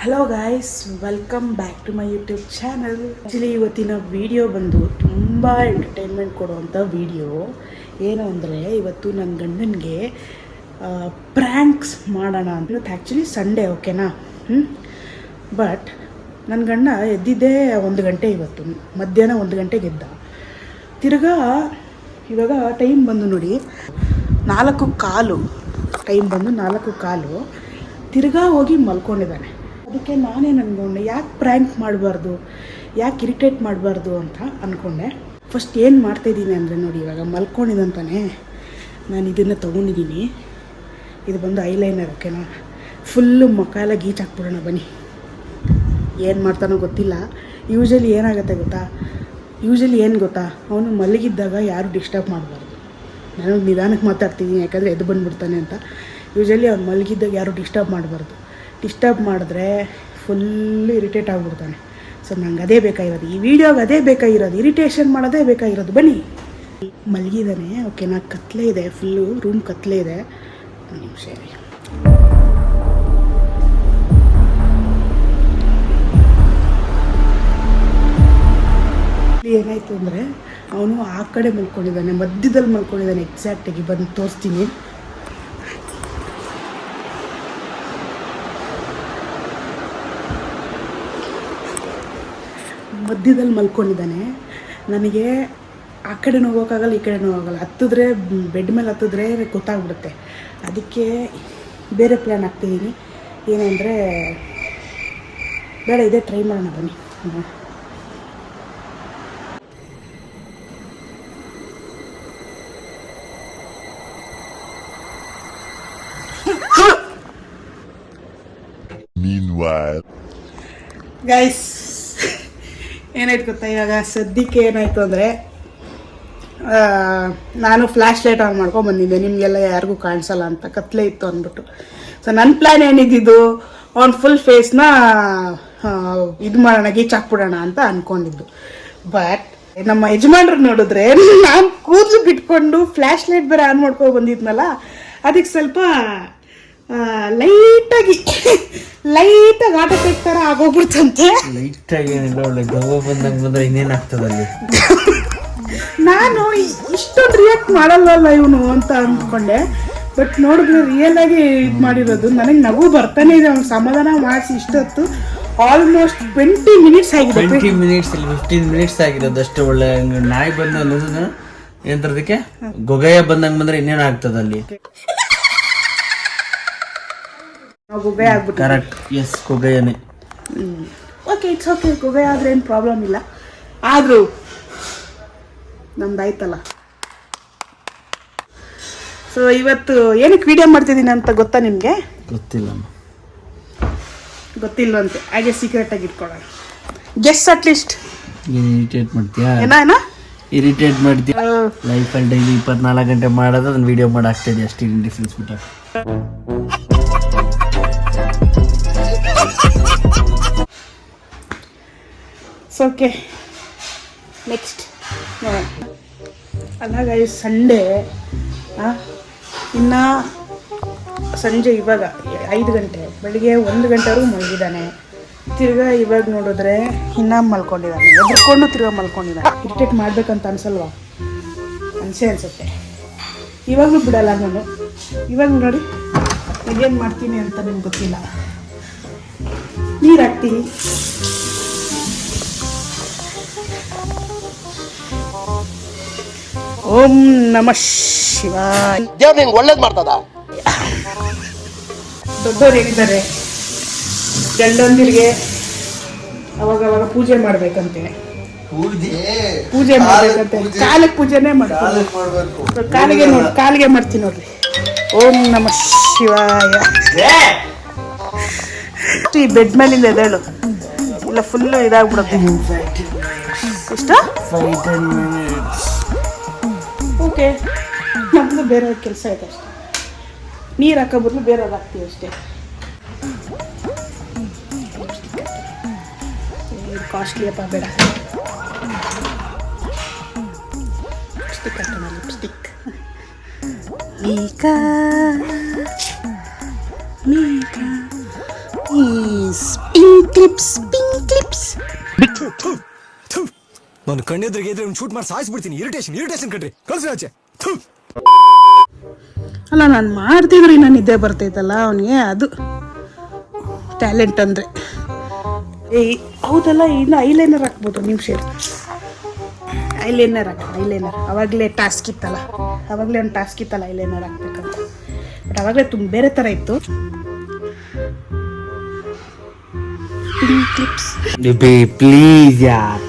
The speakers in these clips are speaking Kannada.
Hello guys, welcome back to my YouTube channel. Actually ಇವತ್ತಿನ ವಿಡಿಯೋ ಬಂದು ತುಂಬ ಎಂಟರ್ಟೈನ್ಮೆಂಟ್ ಕೊಡುವಂಥ ವಿಡಿಯೋ. ಏನು ಅಂದರೆ ಇವತ್ತು ನನ್ನ ಗಂಡನಿಗೆ ಪ್ರ್ಯಾಂಕ್ಸ್ ಮಾಡೋಣ ಅಂತ. ಇವತ್ತು ಆ್ಯಕ್ಚುಲಿ ಸಂಡೇ, ಓಕೆನಾ? ಬಟ್ ನನ್ನ ಗಂಡ ಎದ್ದಿದ್ದೇ 1 ಗಂಟೆ, ಇವತ್ತು ಮಧ್ಯಾಹ್ನ 1 ಗಂಟೆಗೆ ಎದ್ದ. ತಿರ್ಗಾ ಇವಾಗ ಟೈಮ್ ಬಂದು ನೋಡಿ 4:15, ಟೈಮ್ ಬಂದು 4:15. ತಿರ್ಗಾ ಹೋಗಿ ಮಲ್ಕೊಂಡಿದ್ದಾನೆ. ಅದಕ್ಕೆ ನಾನೇನು ಅಂದ್ಕೊಂಡೆ, ಯಾಕೆ ಪ್ರ್ಯಾಂಕ್ ಮಾಡಬಾರ್ದು, ಯಾಕೆ ಇರಿಟೇಟ್ ಮಾಡಬಾರ್ದು ಅಂತ ಅಂದ್ಕೊಂಡೆ. ಫಸ್ಟ್ ಏನು ಮಾಡ್ತಾಯಿದ್ದೀನಿ ಅಂದರೆ ನೋಡಿ, ಇವಾಗ ಮಲ್ಕೊಂಡಿದ್ದಂತಾನೆ ನಾನು ಇದನ್ನು ತೊಗೊಂಡಿದ್ದೀನಿ. ಇದು ಬಂದು ಐಲೈನರ್, ಓಕೆನಾ? ಫುಲ್ಲು ಮುಖ ಎಲ್ಲ ಗೀಚಾಕ್ಬಿಡೋಣ ಬನ್ನಿ. ಏನು ಮಾಡ್ತಾನೋ ಗೊತ್ತಿಲ್ಲ. ಯೂಶಲಿ ಏನಾಗುತ್ತೆ ಗೊತ್ತಾ, ಅವನು ಮಲಗಿದ್ದಾಗ ಯಾರು ಡಿಸ್ಟರ್ಬ್ ಮಾಡಬಾರ್ದು. ನಾನು ನಿಧಾನಕ್ಕೆ ಮಾತಾಡ್ತಿದ್ದೀನಿ, ಯಾಕಂದರೆ ಎದ್ದು ಬಂದುಬಿಡ್ತಾನೆ ಅಂತ. ಯೂಶಲಿ ಅವ್ನು ಮಲಗಿದ್ದಾಗ ಯಾರು ಡಿಸ್ಟರ್ಬ್ ಮಾಡಬಾರ್ದು. ಡಿಸ್ಟರ್ಬ್ ಮಾಡಿದ್ರೆ ಫುಲ್ಲು ಇರಿಟೇಟ್ ಆಗಿಬಿಡ್ತಾನೆ. ಸೊ ನಂಗೆ ಅದೇ ಬೇಕಾಗಿರೋದು, ಈ ವಿಡಿಯೋಗೆ ಅದೇ ಬೇಕಾಗಿರೋದು, ಇರಿಟೇಷನ್ ಮಾಡೋದೇ ಬೇಕಾಗಿರೋದು. ಬನ್ನಿ. ಮಲಗಿದ್ದಾನೆ, ಓಕೆನಾ? ಕತ್ಲೆ ಇದೆ, ಫುಲ್ಲು ರೂಮ್ ಕತ್ಲೆ ಇದೆ. ಒಂದು ನಿಮಿಷ ಇರಿ. ಏನಾಯಿತು ಅಂದರೆ, ಅವನು ಆ ಕಡೆ ಮಲ್ಕೊಂಡಿದ್ದಾನೆ, ಮಧ್ಯದಲ್ಲಿ ಮಲ್ಕೊಂಡಿದ್ದಾನೆ. ಎಕ್ಸಾಕ್ಟಾಗಿ ಬಂದು ತೋರಿಸ್ತೀನಿ. ಮಧ್ಯದಲ್ಲಿ ಮಲ್ಕೊಂಡಿದ್ದಾನೆ. ನನಗೆ ಆ ಕಡೆನೂ ಹೋಗೋಕ್ಕಾಗಲ್ಲ, ಈ ಕಡೆನೂ ಹೋಗಲ್ಲ. ಹತ್ತಿದ್ರೆ ಬೆಡ್ ಮೇಲೆ ಹತ್ತಿದ್ರೆ ಗೊತ್ತಾಗ್ಬಿಡುತ್ತೆ. ಅದಕ್ಕೆ ಬೇರೆ ಪ್ಲ್ಯಾನ್ ಹಾಕ್ತಿದ್ದೀನಿ. ಏನಂದರೆ, ಬೇಡ, ಇದೇ ಟ್ರೈ ಮಾಡೋಣ ಬನ್ನಿ. ಗೈಸ್, ಏನಾಯ್ತು ಗೊತ್ತಾ, ಇವಾಗ ಸದ್ಯಕ್ಕೆ ಏನಾಯಿತು ಅಂದರೆ, ನಾನು ಫ್ಲ್ಯಾಶ್ ಲೈಟ್ ಆನ್ ಮಾಡ್ಕೊಂಡು ಬಂದಿದ್ದೆ, ನಿಮಗೆಲ್ಲ ಯಾರಿಗೂ ಕಾಣಿಸಲ್ಲ ಅಂತ, ಕತ್ಲೆ ಇತ್ತು ಅಂದ್ಬಿಟ್ಟು. ಸೊ ನನ್ನ ಪ್ಲ್ಯಾನ್ ಏನಿದ್ದು, ಅವ್ನು ಫುಲ್ ಫೇಸ್ನ ಇದು ಮಾಡೋಣ, ಗೀಚಾಕ್ಬಿಡೋಣ ಅಂತ ಅಂದ್ಕೊಂಡಿದ್ದು. ಬಟ್ ನಮ್ಮ ಯಜಮಾನ್ರು ನೋಡಿದ್ರೆ, ನಾನು ಕೂದಲು ಬಿಟ್ಕೊಂಡು ಫ್ಲ್ಯಾಶ್ ಲೈಟ್ ಬೇರೆ ಆನ್ ಮಾಡ್ಕೊಂಡು ಬಂದಿದ್ನಲ್ಲ, ಅದಕ್ಕೆ ಸ್ವಲ್ಪ ಲೈಟಾಗಿ ಆಟ ಥರ ಆಗೋಗ್ಬಿಡ್ತಂತೆ. ಲೈಟಾಗಿ ಏನಿಲ್ಲ, ಒಳ್ಳೆ ಗವ್ವ ಬಂದ್ರೆ ಇನ್ನೇನಾಗ್ತದಲ್ಲಿ. ನಾನು ಇಷ್ಟೊಂದು ರಿಯಾಕ್ಟ್ ಮಾಡಲ್ಲಲ್ಲ ಇವನು ಅಂತ ಅಂದ್ಕೊಂಡೆ. ಬಟ್ ನೋಡಿದ್ರೆ ರಿಯಲ್ ಆಗಿ ಇದು ಮಾಡಿರೋದು. ನನಗೆ ನಗು ಬರ್ತಾನೆ ಇದೆ. ಅವ್ನು ಸಮಾಧಾನ ಮಾಡಿಸಿ ಇಷ್ಟೊತ್ತು ಆಲ್ಮೋಸ್ಟ್ 20 ಮಿನಿಟ್ಸ್ ಆಗಿದೆ. 20 ಮಿನಿಟ್ಸ್ ಇಲ್ಲಿ 15 ಮಿನಿಟ್ಸ್ ಆಗಿರೋದು ಅಷ್ಟು. ಒಳ್ಳೆ ನಾಯಿ ಬಂದ ಅನ್ನೋದನ್ನ ಏನಂತದಕ್ಕೆ, ಗೊಗಯ್ಯ ಬಂದಂಗೆ ಬಂದ್ರೆ ಇನ್ನೇನು ಆಗ್ತದಲ್ಲಿ. ಗುಗ್ಗೈ ಆಗ್ಬಿಟ್ಟು ಕರೆಕ್ಟ್, ಎಸ್, ಗುಗ್ಗಯ್ಯನೇ. Okay, it's okay. ಗುಗ್ಗೈ ಆದರೆ ಏನು ಪ್ರಾಬ್ಲಮ್ ಇಲ್ಲ. ಆದರೂ ನಮ್ದಾಯ್ತಲ್ಲ. ಸೊ ಇವತ್ತು ಏನಕ್ಕೆ ವಿಡಿಯೋ ಮಾಡ್ತಿದ್ದೀನಿ ಅಂತ ಗೊತ್ತಾ ನಿಮಗೆ? ಗೊತ್ತಿಲ್ವಂತೆ. ಹಾಗೆ ಸೀಕ್ರೆಟಾಗಿ ಇಟ್ಕೊಳ್ಳೋಣ. Guess at least. ಇರಿಟೇಟ್ ಮಾಡ್ತೀಯಾ? ಏನೋ ಇರಿಟೇಟ್ ಮಾಡ್ತೀಯಾ? ಲೈಫಲ್ಲಿ ಡೈಲಿ 24 ಗಂಟೆ ಮಾಡೋದು ಅದನ್ನು ವಿಡಿಯೋ ಮಾಡಿ ಆಗ್ತಾಯಿದೆ ಅಷ್ಟೇ. ಡಿಫ್ರೆನ್ಸ್ ಬಿಟ್ಟು ಓಕೆ, ನೆಕ್ಸ್ಟ್. ಅಲ್ಲ ಗೈಸ್, ಸಂಡೇ ಇನ್ನು ಸಂಜೆ ಇವಾಗ 5 ಗಂಟೆ, ಬೆಳಿಗ್ಗೆ 1 ಗಂಟೆವರೆಗೂ ಮಲಗಿದ್ದಾನೆ. ತಿರ್ಗಾ ಇವಾಗ ನೋಡಿದ್ರೆ ಇನ್ನೂ ಮಲ್ಕೊಂಡಿದ್ದಾನೆ, ಎದ್ಕೊಂಡು ತಿರ್ಗಾ ಮಲ್ಕೊಂಡಿದ್ದಾನೆ. ಇರಿಟೇಟ್ ಮಾಡ್ಬೇಕಂತ ಅನ್ಸಲ್ವಾ? ಅನ್ಸುತ್ತೆ. ಇವಾಗಲೂ ಬಿಡಲ್ಲ ನಾನು. ಇವಾಗ ನೋಡಿ ಏನು ಮಾಡ್ತೀನಿ ಅಂತ ನಿಮ್ಗೆ ಗೊತ್ತಿಲ್ಲ. ನೀರು ಹಾಕ್ತೀನಿ. ಓಂ ನಮಃ ಶಿವಾಯ. ದೇವ್ರು ನಿಂಗೆ ಒಳ್ಳೇದು ಮಾಡ್ತದ. ದೊಡ್ಡವ್ರು ಹೇಳಿದ್ದಾರೆ, ಗಂಡಂದಿರಿಗೆ ಅವಾಗ ಪೂಜೆ ಮಾಡ್ಬೇಕಂತೆ. ಪೂಜೆ ಮಾಡ್ಬೇಕಂತೆ. ಕಾಲಿಗೆ ಪೂಜೆನೇ ಮಾಡ್ತೀನಿ. ಕಾಲಿಗೆ ಮಾಡ್ತೀನಿ ನೋಡ್ರಿ. ಓಂ ನಮಃ ಶಿವಾಯ. ಈ ಬೆಡ್ ಮೇಲಿಂದ ಎದ್ದೇಳು, ಇಲ್ಲ ಫುಲ್ಲು ಇದಾಗ್ಬಿಡುತ್ತೆ. ಇಷ್ಟ ಓಕೆ. ನಮ್ಮದು ಬೇರೆ ಕೆಲಸ ಇದೆ ಅಷ್ಟೇ. ನೀರು ಹಾಕೋ ಬದಲು ಬೇರೆ ಹಾಕ್ತೀವಿ ಅಷ್ಟೇ. ಕಾಸ್ಟ್ಲಿ ಅಪ್ಪ, ಬೇಡ. ಲಿಪ್ಸ್ಟಿಕ್ ಹಾಕೋಣ, lipstick. Micah guys, pink clips. ನಾನು ಕಣ್ಣೆದ್ರಿಗೆ ಇದ್ರೆ ಒಂದು ಶೂಟ್ ಮಾಡಿ ಸಾಯಿಸ್ಬಿಡ್ತೀನಿ. ಇರಿಟೇಷನ್ ಕಣ್ರಿ, ಕಳ್ಸಿ ಆಚೆ. ಅಲ್ಲ, ನಾನು ಮಾಡ್ತಿದ್ರೆ ಇನ್ನ ನಿದ್ದೆ ಬರ್ತೈತಲ್ಲ ಅವನಿಗೆ, ಅದು ಟ್ಯಾಲೆಂಟ್ ಅಂದರೆ. ಹೌದಲ್ಲ, ಇನ್ನು ಐಲೈನರ್ ಹಾಕ್ಬೋದು. ನಿಮಿಷ ಐಲೈನರ್ ಅವಾಗಲೇ ಟಾಸ್ಕ್ ಇತ್ತಲ್ಲ, ಒಂದು ಟಾಸ್ಕ್ ಇತ್ತಲ್ಲ ಐಲೈನರ್ ಹಾಕ್ಬೇಕಂತ. ಬಟ್ ಅವಾಗಲೇ ಬೇರೆ ಥರ ಇತ್ತು. ಪ್ಲೀಸ್ ಯಾರ್,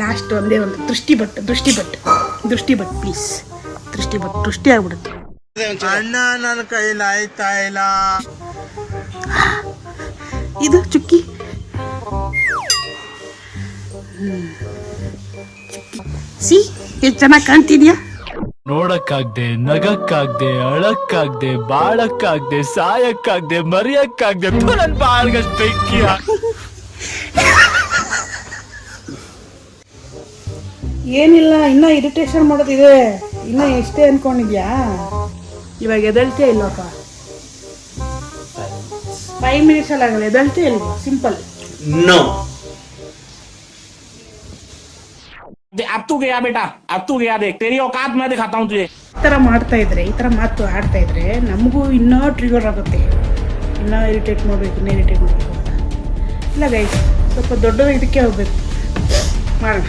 ಲಾಸ್ಟ್ ಒಂದೇ ಒಂದು ದೃಷ್ಟಿ ಬಟ್ ಪ್ಲೀಸ್. ದೃಷ್ಟಿ ಆಗ್ಬಿಡುತ್ತೆ. ಅಣ್ಣ ನನ್ನ ಕೈಲಿ ಆಯ್ತಾ ಇಲ್ಲ. ಇದು ಚುಕ್ಕಿ. ಸಿ ಎಷ್ಟು ಚೆನ್ನಾಗಿ ಕಾಣ್ತಿದ್ಯಾ. ನೋಡಕ್ಕಾಗ್ದೆ, ನಗಕ್ಕಾಗ್ದೆ, ಅಳಕ್ಕಾಗ್ದೆ, ಬಾಳಕ್ಕಾಗ್ದೆ, ಸಾಯಕ್ಕಾಗ್ದೆ, ಮರಿಯಕ್ಕಾಗ್ದೆ, ನನ್ ಬಾಳ್ಗಷ್ಟು ಬೆಂಕಿ. ಏನಿಲ್ಲ, ಇನ್ನ ಇರಿಟೇಷನ್ ಮಾಡೋದಿದೆ. ಇನ್ನ ಎಷ್ಟೇ ಅನ್ಕೊಂಡಿದ್ಯಾ? ಇವಾಗ ಎದಳ್ತೀಯ ಇಲ್ಲಪ್ಪ? 5 ಮಿನಿಟ್ಸ್ ಅಲ್ಲಿ ಆಗಲ್ಲ. ಎದಳ್ತೀಯ ಇಲ್ವಾ? ಸಿಂಪಲ್. ನೋ. अब तू गया बेटा, अब तू गया, देख तेरी औकात मैं दिखाता हूँ तुझे. ಈ ಥರ ಮಾಡ್ತಾ ಇದ್ರೆ, ಈ ಥರ ಮಾತು ಆಡ್ತಾ ಇದ್ರೆ ನಮಗೂ ಇನ್ನೂ ಟ್ರಿಗರ್ ಆಗುತ್ತೆ. ಇನ್ನೂ ಇರಿಟೇಟ್ ಮಾಡಬೇಕು ಅಂತ. ಇಲ್ಲ ಗೈಸ್, ಸ್ವಲ್ಪ ದೊಡ್ಡ ಇದಕ್ಕೆ ಹೋಗ್ಬೇಕು. ಮಾಡೋಣ.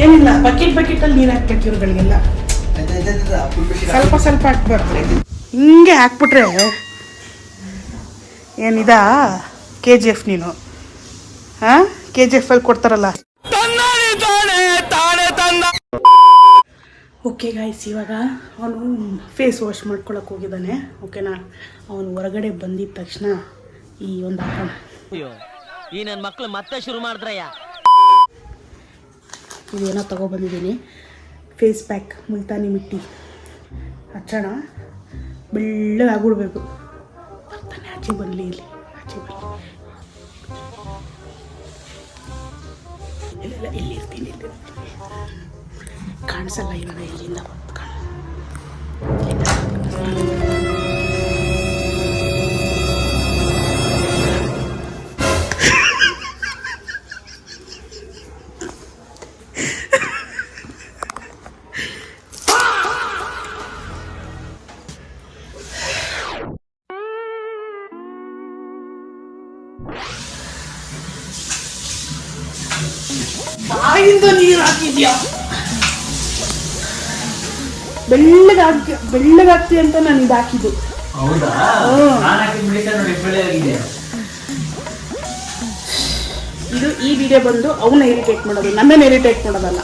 ಏನಿಲ್ಲ, ಬಕೆಟಲ್ಲಿ ನೀರು ಹಾಕ್ಬೇಕು ಇವ್ರುಗಳಿಗೆಲ್ಲ. ಸ್ವಲ್ಪ ಹಾಕ್ಬಾರ್ದು. ಹಿಂಗೆ ಹಾಕ್ಬಿಟ್ರೆ ಏನಿದಾ KGF ನೀನು? ಹಾಂ, KGF ಅಲ್ಲಿ ಕೊಡ್ತಾರಲ್ಲ. ಓಕೆ ಗಾಯ್ಸ್, ಇವಾಗ ಅವನು ಫೇಸ್ ವಾಶ್ ಮಾಡ್ಕೊಳಕ್ಕೆ ಹೋಗಿದ್ದಾನೆ. ಓಕೆನಾ? ಅವನು ಹೊರಗಡೆ ಬಂದಿದ ತಕ್ಷಣ ಈ ಒಂದು ಹಾಕೋಣ. ಈ ನನ್ನ ಮಕ್ಕಳು ಮತ್ತೆ ಶುರು ಮಾಡಿದ್ರಯ್ಯ. ಇದೇನೋ ತಗೊಬಂದಿದ್ದೀನಿ, ಫೇಸ್ ಪ್ಯಾಕ್, ಮುಲ್ತಾನಿ ಮಿಟ್ಟಿ ಹಚ್ಚೋಣ. ಬೆಳ್ಳಗಾಗ್ಬಿಡ್ಬೇಕು. ಬರ್ತಾನೆ, ಆಚೆ ಬರಲಿ. ಇಲ್ಲಿ ಇರ್ತೀನಿ. ಕಾಣಿಸಲ್ಲ ಇವಾಗ, ಇಲ್ಲಿಂದ ಬಾಯಿಂದ ನೀರು ಹಾಕಿದ್ಯಾ? ಬೆಳ್ಳಗಾಗ್ತಿ ಅಂತ ನಾನು ಇದು ಹಾಕಿದ್ದು. ಹೌದಾ? ಇದು ಈ ವಿಡಿಯೋ ಬಂದು ಅವನ್ನ ಇರಿಟೇಟ್ ಮಾಡೋದು, ನನ್ನನ್ನು ಇರಿಟೇಟ್ ಮಾಡೋದಲ್ಲ.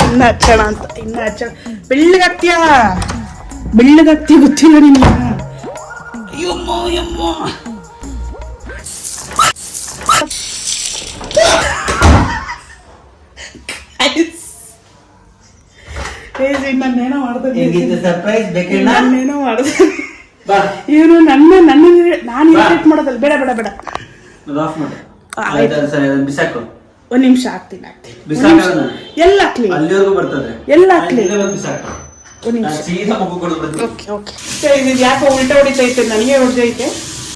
ಇನ್ನ ಹಚ್ಚೋಣ ಅಂತ. ಬೆಳ್ಳಗಾಗ್ತೀಯ ಗೊತ್ತಿಲ್ಲ ನಿಮ್ಗೆ? ಯಮ್ಮ ನನ್ನೇನೋ ಮಾಡಿದೆ. ಇವನು ನಾನು ಇರಿಟೇಟ್ ಮಾಡೋದಲ್ಲ. ಬೇಡ ಒಂದ್ ನಿಮಿಷ ಹಾಕ್ತೀನಿ. ಎಲ್ಲ ಹಾಕ್ಲಿ. ಎಲ್ಲ ಹಾಕ್ಲಿ. ಒಂದ್ ನಿಮಿಷ. ಓಕೆ. ಇದು ಯಾಕೋ ಉಲ್ಟಾ ಹೊಡಿತೈತೆ, ನನಗೆ ಹೊಡೆದೈತೆ.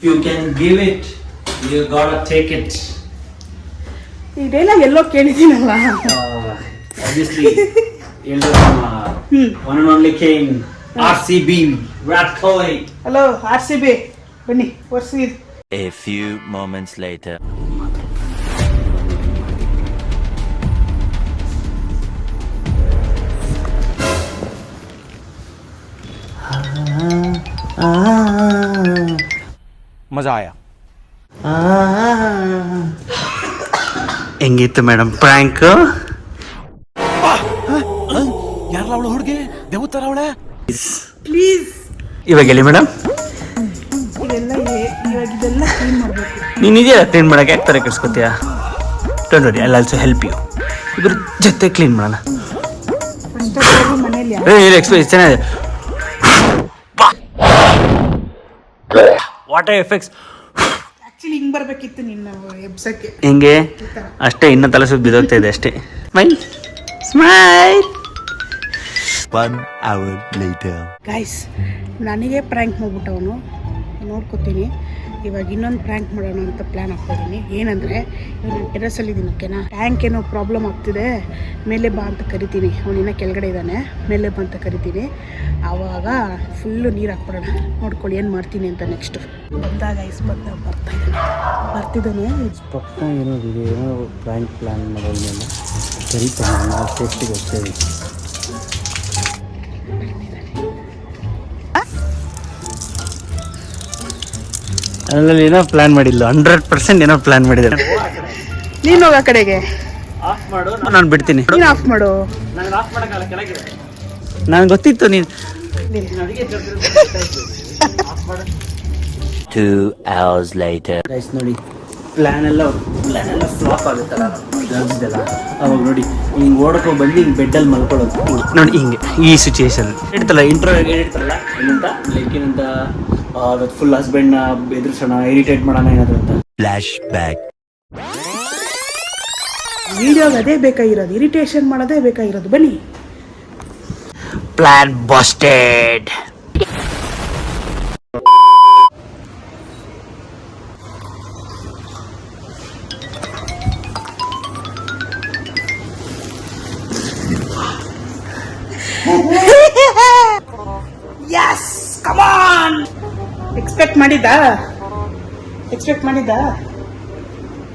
You can give it, you gotta take it. ಈ ಡೈಲಾಗ್ ಎಲ್ಲೋ ಕೇಳಿದ್ದೀನಲ್ಲ. Obviously, one and only king, RCB, Virat Kohli. Hello RCB, ಬನ್ನಿ ವರ್ಷಿ. A few moments later. ಮಜಾ ಆಯಾ. ಹೆಂಗಿತ್ತು ಮೇಡಮ್ ಪ್ರ್ಯಾಂಕ್? ಯಾರಲ್ಲ ಅವಳು ಹುಡುಗಿ? ದೇವತರ ಅವಳೆ. ಪ್ಲೀಸ್ ಇವಾಗ ಹೇಳಿ ಮೇಡಮ್. ಇದೆಲ್ಲ ಕ್ಲೀನ್ ಮಾಡಬೇಕು. ನೀನು ಇದೆಯಲ್ಲ ಕ್ಲೀನ್ ಮಾಡಕ್ಕೆ ಯಾಕೆ ತರ ಕೆಡ್ಸ್ಕೊತೀಯಾ? Don't worry, I will also help you. ಇಬ್ಬರು ಜೊತೆ ಕ್ಲೀನ್ ಮಾಡೋಣ. ಮನೇಲಿ ಎಕ್ಸ್ಪೀರಿಯನ್ಸ್ ಚೆನ್ನಾಗಿದೆ. ವಾಟರ್ ಎಫೆಕ್ಟ್ಸ್ ಆಕ್ಚುಲಿ ಹಿಂಗ್ ಬರ್ಬೇಕಿತ್ತು ನಿನ್ನ ಎಬ್ಸಕ್ಕೆ. ಹಿಂಗೆ ಅಷ್ಟೇ, ಇನ್ನ ತಲೆ ಸುತ್ತ ಬಿದ್ದೋಗ್ತಾ ಇದೆ ಅಷ್ಟೇ. ಸ್ಮೈಲ್. 1 hour later. ಗೈಸ್, ನನಗೆ ಪ್ರ್ಯಾಂಕ್ ಮಾಡ್ಬಿಟ್ಟವನು. ನೋಡ್ಕೊತೀನಿ. ಇವಾಗ ಇನ್ನೊಂದು ಪ್ರ್ಯಾಂಕ್ ಮಾಡೋಣ ಅಂತ ಪ್ಲ್ಯಾನ್ ಹಾಕ್ತಾಯಿದ್ದೀನಿ. ಏನಂದರೆ ಇವಾಗ ನಾನು ಟೆರಸಲ್ಲಿದ್ದೀನಿ, ಓಕೆನಾ. ಟ್ಯಾಂಕ್ ಏನೋ ಪ್ರಾಬ್ಲಮ್ ಆಗ್ತಿದೆ, ಮೇಲೆ ಬಾ ಅಂತ ಕರಿತೀನಿ. ಅವನಿನ್ನ ಕೆಳಗಡೆ ಇದ್ದಾನೆ, ಮೇಲೆ ಬಾ ಅಂತ ಕರಿತೀನಿ. ಆವಾಗ ಫುಲ್ಲು ನೀರು ಹಾಕ್ಬಿಡೋಣ. ನೋಡ್ಕೊಳ್ಳಿ ಏನು ಮಾಡ್ತೀನಿ ಅಂತ ನೆಕ್ಸ್ಟು. ಬಂದಾಗ ಬರ್ತಿದ್ದಾನೆ. ಪಕ್ಕ ಏನೋ ಇದೆ, ಏನೋ ಪ್ರ್ಯಾಂಕ್ ಪ್ಲ್ಯಾನ್ ಮಾಡೋದ್ಮೇಲೆ ಕರಿತಾನೆ. ನಾವು ಟೇಸ್ಟಿಗೆ ಹೋಗ್ತೇವೆ. ಅದರಲ್ಲಿ ಏನೋ ಪ್ಲ್ಯಾನ್ ಮಾಡಿಲ್ಲ, 100% ಏನೋ ಪ್ಲ್ಯಾನ್ ಮಾಡಿದ್ದಾರೆ. ನೀನು ಹೋಗೋ ಕಡೆಗೆ ಆಫ್ ಮಾಡು, ನಾನು ಬಿಡ್ತೀನಿ. ನೀನು ಆಫ್ ಮಾಡು. ನನಗೆ ಗೊತ್ತಿತ್ತು ನೀನು. 2 hours later. ಗೈಸ್ ನೋಡಿ, ಪ್ಲ್ಯಾನ್ ಎಲ್ಲ ಫ್ಲಾಪ್ ಆಗುತ್ತಲ್ಲ ಜಾಗ್ದಿದ್ದಲ್ಲ, ಅವಾಗ ನೋಡಿ ಹಿಂಗೆ ಓಡಕ್ಕೆ ಬಂದು ಹಿಂಗೆ ಬೆಡ್ಡಲ್ಲಿ ಮಲ್ಕೊಳ್ಳೋದು ನೋಡಿ. ಹಿಂಗೆ ಈ ಸಿಚುಯೇಷನ್ ಇಡ್ತಲ್ಲ, ಇಂಟ್ರೋ ಇಡ್ತಾರಲ್ಲ ಏನಂತ, ಲೈಕ್ ಏನಂತ, ಫುಲ್ ಹಸ್ಬೆಂಡ್ನ ಎದುರಿಸೋಣ, ಇರಿಟೇಟ್ ಮಾಡೋಣ ಏನಾದ್ರು ಅಂತ. Flash back. ವಿಡಿಯೋಗೆ ಅದೇ ಬೇಕಾಗಿರೋದು, ಇರಿಟೇಷನ್ ಮಾಡೋದೇ ಬೇಕಾಗಿರೋದು. ಬನ್ನಿ. Plan busted. Yes, come on. Expect ಮಾಡಿದ್ದ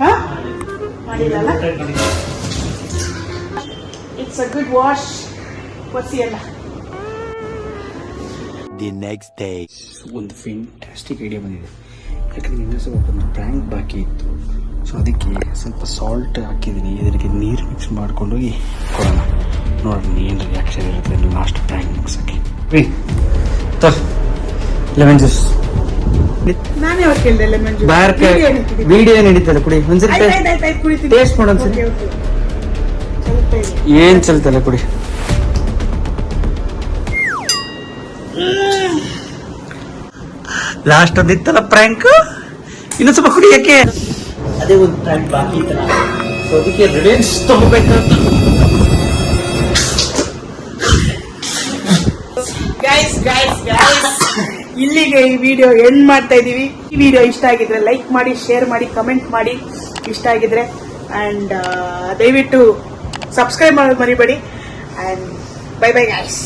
ಹಾ, ಮಾಡಿಲ್ಲಲ್ಲ. It's a good wash. OC ಅಲ್ಲ. The next day. ಒಂದು ಫ್ಯಾಂಟಾಸ್ಟಿಕ್ ಐಡಿಯಾ ಬಂದಿದೆ. ಯಾಕಂದರೆ ಇನ್ನೂ ಸ್ವಲ್ಪ ಒಂದು ಪ್ರ್ಯಾಂಕ್ ಬಾಕಿ ಇತ್ತು, ಸೊ ಅದಕ್ಕೆ ಸ್ವಲ್ಪ ಸಾಲ್ಟ್ ಹಾಕಿದ್ದೀನಿ. ಇದಕ್ಕೆ ನೀರು ಮಿಕ್ಸ್ ಮಾಡ್ಕೊಂಡೋಗಿ ಕೊಡೋಣ, ನೋಡೋಣ ಏನು ರಿಯಾಕ್ಷನ್ ಇರುತ್ತೆ ಲಾಸ್ಟ್ ಪ್ರ್ಯಾಂಕ್ ಮುಗಿಸೋಕ್ಕೆ. ಲೆಮನ್ ಜ್ಯೂಸ್ ನಾನೇ ಅವ್ರು ಕೇಳಿದೆ ಲೆಮನ್ ಜ್ಯೂಸ್. ವಿಡಿಯೋ ನಡೀತಲ್ಲ, ಕುಡಿ ಒಂದ್ಸರಿ ಟೇಸ್ಟ್ ಮಾಡೋ ಒಂದ್ಸರಿ. ಏನ್ ಚಲ್ತಲ್ಲ, ಕುಡಿ. ಲಾಸ್ಟ್ ಒಂದಿತ್ತಲ್ಲ ಪ್ರ್ಯಾಂಕ್, ಇನ್ನೊಂದು ಸ್ವಲ್ಪ ಕುಡಿಯಕ್ಕೆ. ಅದೇ ಒಂದು ಪ್ರ್ಯಾಂಕ್ ಬಾಕಿ ಇತ್ತಲ್ಲ, ಸೊ ಅದಕ್ಕೆ ರಿವೆಂಜ್ ತಗೋಬೇಕಂತ. ಇಲ್ಲಿಗೆ ಈ ವಿಡಿಯೋ ಎಂಡ್ ಮಾಡ್ತಾ ಇದೀವಿ. ಈ ವಿಡಿಯೋ ಇಷ್ಟ ಆಗಿದ್ರೆ ಲೈಕ್ ಮಾಡಿ, ಶೇರ್ ಮಾಡಿ, ಕಮೆಂಟ್ ಮಾಡಿ. ಇಷ್ಟ ಆಗಿದ್ರೆ ಅಂಡ್ ದಯವಿಟ್ಟು ಸಬ್ಸ್ಕ್ರೈಬ್ ಮಾಡೋದು ಮರಿಬೇಡಿ. And bye bye guys.